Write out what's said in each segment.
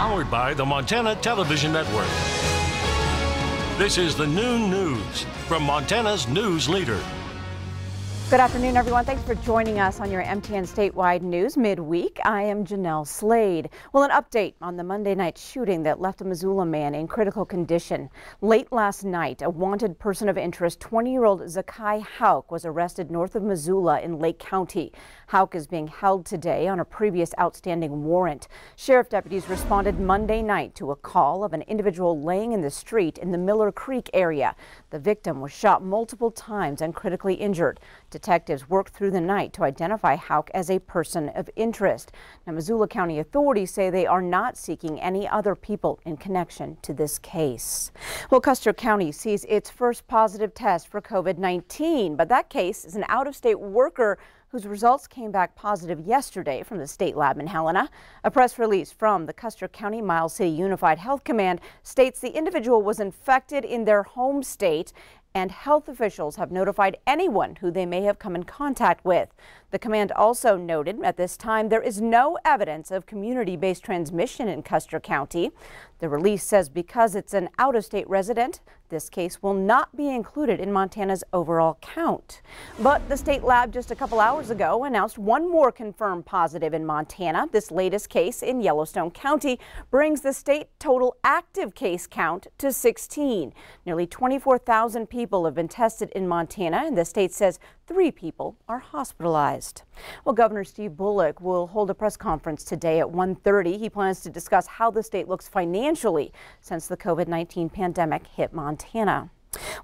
Powered by the Montana Television Network. This is the Noon News from Montana's news leader. Good afternoon, everyone. Thanks for joining us on your MTN Statewide News midweek. I am Jeanelle Slade. Well, an update on the Monday night shooting that left a Missoula man in critical condition. Late last night, a wanted person of interest, 20-year-old Zakai Hauk, was arrested north of Missoula in Lake County. Hauk is being held today on a previous outstanding warrant. Sheriff deputies responded Monday night to a call of an individual laying in the street in the Miller Creek area. The victim was shot multiple times and critically injured. Detectives worked through the night to identify Hauk as a person of interest. Now, Missoula County authorities say they are not seeking any other people in connection to this case. Well, Custer County sees its first positive test for COVID-19, but that case is an out-of-state worker whose results came back positive yesterday from the state lab in Helena. A press release from the Custer County Miles City Unified Health Command states the individual was infected in their home state, and health officials have notified anyone who they may have come in contact with. The command also noted at this time there is no evidence of community-based transmission in Custer County. The release says because it's an out-of-state resident, this case will not be included in Montana's overall count. But the state lab just a couple hours ago announced one more confirmed positive in Montana. This latest case in Yellowstone County brings the state total active case count to 16. Nearly 24,000 people have been tested in Montana, and the state says 3 people are hospitalized. Well, Governor Steve Bullock will hold a press conference today at 1:30. He plans to discuss how the state looks financially since the COVID-19 pandemic hit Montana.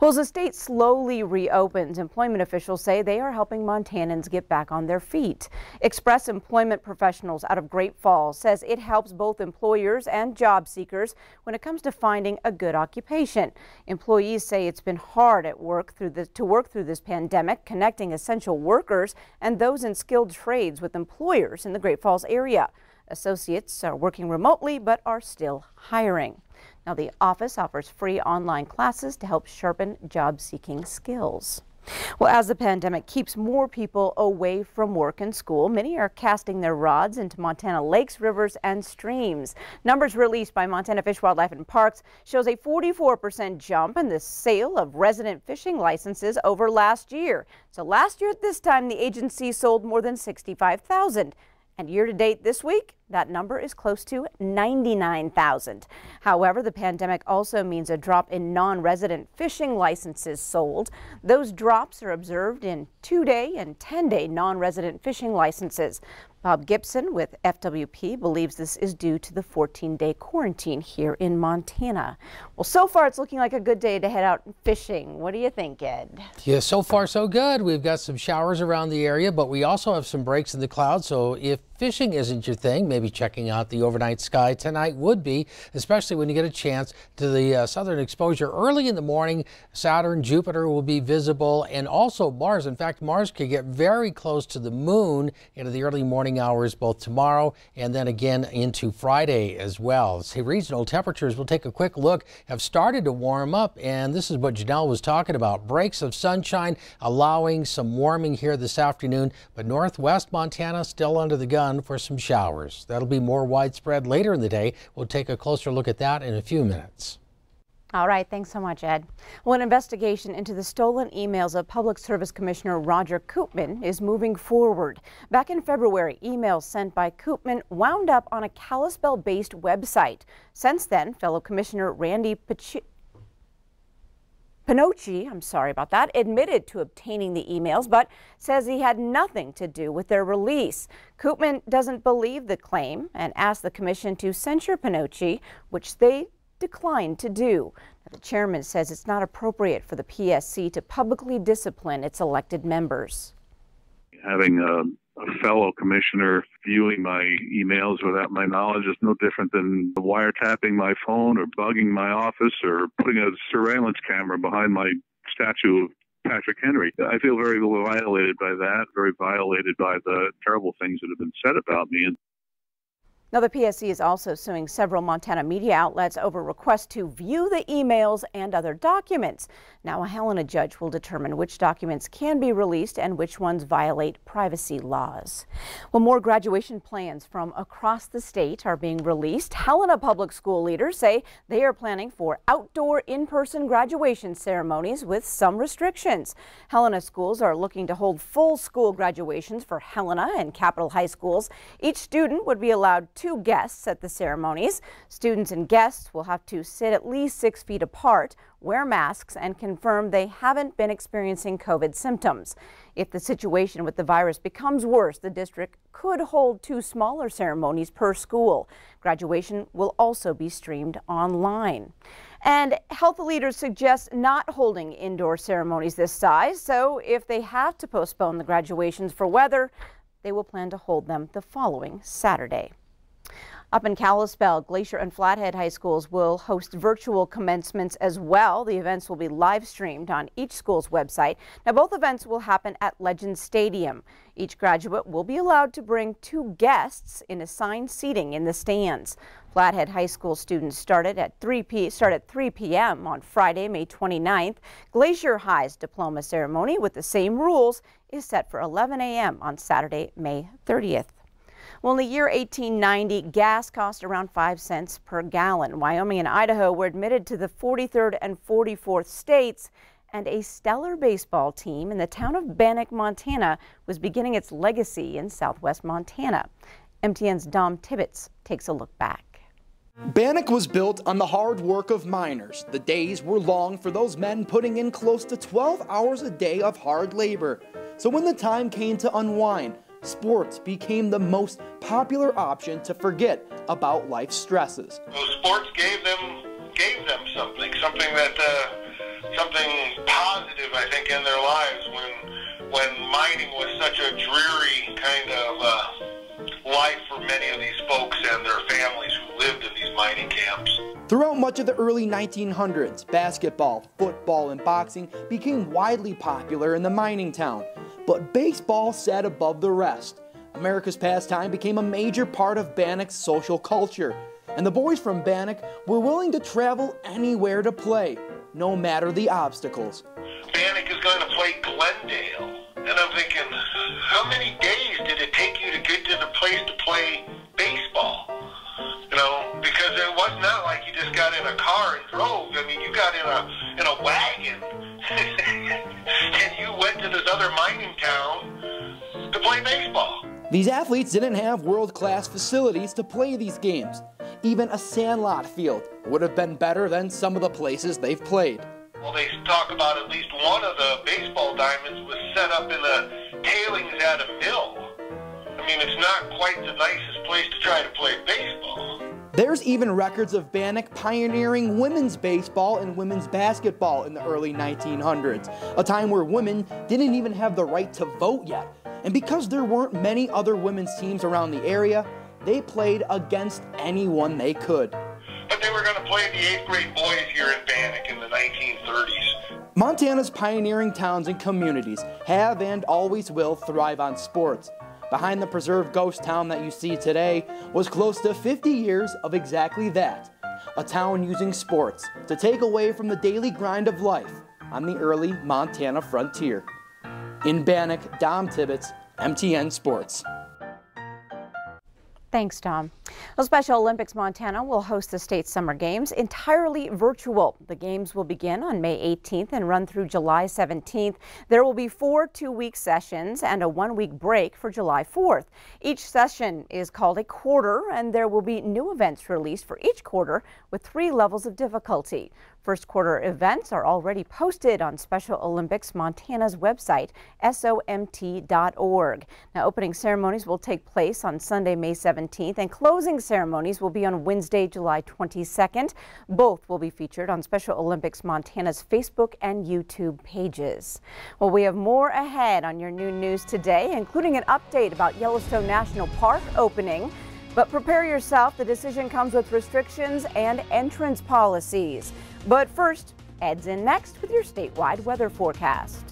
Well, as the state slowly reopens, employment officials say they are helping Montanans get back on their feet. Express Employment Professionals out of Great Falls says it helps both employers and job seekers when it comes to finding a good occupation. Employees say it's been hard to work through this pandemic, connecting essential workers and those in skilled trades with employers in the Great Falls area. Associates are working remotely but are still hiring. Now, the office offers free online classes to help sharpen job-seeking skills. Well, as the pandemic keeps more people away from work and school, many are casting their rods into Montana lakes, rivers, and streams. Numbers released by Montana Fish, Wildlife, and Parks shows a 44% jump in the sale of resident fishing licenses over last year. So last year at this time, the agency sold more than 65,000. And year-to-date this week, that number is close to 99,000. However, the pandemic also means a drop in non-resident fishing licenses sold. Those drops are observed in 2-day and 10-day non-resident fishing licenses. Bob Gibson with FWP believes this is due to the 14-day quarantine here in Montana. Well, so far it's looking like a good day to head out fishing. What do you think, Ed? Yeah, so far so good. We've got some showers around the area, but we also have some breaks in the clouds. So if fishing isn't your thing, maybe checking out the overnight sky tonight would be, especially when you get a chance to the southern exposure early in the morning. Saturn, Jupiter will be visible, and also Mars. In fact, Mars could get very close to the moon into the early morning hours both tomorrow and then again into Friday as well. See, regional temperatures, we'll take a quick look, have started to warm up, and this is what Jeanelle was talking about. Breaks of sunshine allowing some warming here this afternoon, but northwest Montana still under the gun for some showers. That'll be more widespread later in the day. We'll take a closer look at that in a few minutes. All right, thanks so much, Ed. Well, an investigation into the stolen emails of Public Service Commissioner Roger Koopman is moving forward. Back in February, emails sent by Koopman wound up on a Kalispell-based website. Since then, fellow Commissioner Randy Pinocci, admitted to obtaining the emails, but says he had nothing to do with their release. Koopman doesn't believe the claim and asked the commission to censure Pinocci, which they declined to do. The chairman says it's not appropriate for the PSC to publicly discipline its elected members. Having a fellow commissioner viewing my emails without my knowledge is no different than wiretapping my phone or bugging my office or putting a surveillance camera behind my statue of Patrick Henry. I feel very violated by that, very violated by the terrible things that have been said about me. Now, the PSC is also suing several Montana media outlets over requests to view the emails and other documents. Now, a Helena judge will determine which documents can be released and which ones violate privacy laws. Well, more graduation plans from across the state are being released. Helena public school leaders say they are planning for outdoor in-person graduation ceremonies with some restrictions. Helena schools are looking to hold full school graduations for Helena and Capitol High schools. Each student would be allowed 2 guests at the ceremonies. Students and guests will have to sit at least 6 feet apart, wear masks, and confirm they haven't been experiencing COVID symptoms. If the situation with the virus becomes worse, the district could hold 2 smaller ceremonies per school. Graduation will also be streamed online. And health leaders suggest not holding indoor ceremonies this size, so if they have to postpone the graduations for weather, they will plan to hold them the following Saturday. Up in Kalispell, Glacier and Flathead High Schools will host virtual commencements as well. The events will be live streamed on each school's website. Now, both events will happen at Legend Stadium. Each graduate will be allowed to bring 2 guests in assigned seating in the stands. Flathead High School students start at 3 p.m. on Friday, May 29th. Glacier High's diploma ceremony with the same rules is set for 11 a.m. on Saturday, May 30th. Well, in the year 1890, gas cost around 5 cents per gallon. Wyoming and Idaho were admitted to the 43rd and 44th states, and a stellar baseball team in the town of Bannack, Montana, was beginning its legacy in southwest Montana. MTN's Dom Tibbetts takes a look back. Bannack was built on the hard work of miners. The days were long for those men putting in close to 12 hours a day of hard labor. So when the time came to unwind, sports became the most popular option to forget about life's stresses. Well, sports gave them something positive, I think, in their lives when mining was such a dreary kind of life for many of these folks and their families who lived in these mining camps. Throughout much of the early 1900s, basketball, football, and boxing became widely popular in the mining town. But baseball sat above the rest. America's pastime became a major part of Bannack's social culture, and the boys from Bannack were willing to travel anywhere to play, no matter the obstacles. Bannack is going to play Glendale, and I'm thinking, how many days did it take you to get to the place to play baseball? You know, because it was not like you just got in a car and drove. I mean, you got in a wagon and you went to this other mining town to play baseball. These athletes didn't have world-class facilities to play these games. Even a sandlot field would have been better than some of the places they've played. Well, they talk about at least one of the baseball diamonds was set up in the tailings at a mill. I mean, it's not quite the nicest place to try to play baseball. There's even records of Bannack pioneering women's baseball and women's basketball in the early 1900s, a time where women didn't even have the right to vote yet. And because there weren't many other women's teams around the area, they played against anyone they could. But they were going to play the 8th grade boys here in Bannack in the 1930s. Montana's pioneering towns and communities have and always will thrive on sports. Behind the preserved ghost town that you see today was close to 50 years of exactly that. A town using sports to take away from the daily grind of life on the early Montana frontier. In Bannack, Dom Tibbetts, MTN Sports. Thanks, Tom. Well, Special Olympics Montana will host the state's summer games entirely virtual. The games will begin on May 18th and run through July 17th. There will be 4 two-week sessions and a 1-week break for July 4th. Each session is called a quarter, and there will be new events released for each quarter with 3 levels of difficulty. First quarter events are already posted on Special Olympics Montana's website, SOMT.org. Now, opening ceremonies will take place on Sunday, May 17th, and closing ceremonies will be on Wednesday, July 22nd. Both will be featured on Special Olympics Montana's Facebook and YouTube pages. Well, we have more ahead on your new news today, including an update about Yellowstone National Park opening. But prepare yourself, the decision comes with restrictions and entrance policies. But first, Ed's in next with your statewide weather forecast.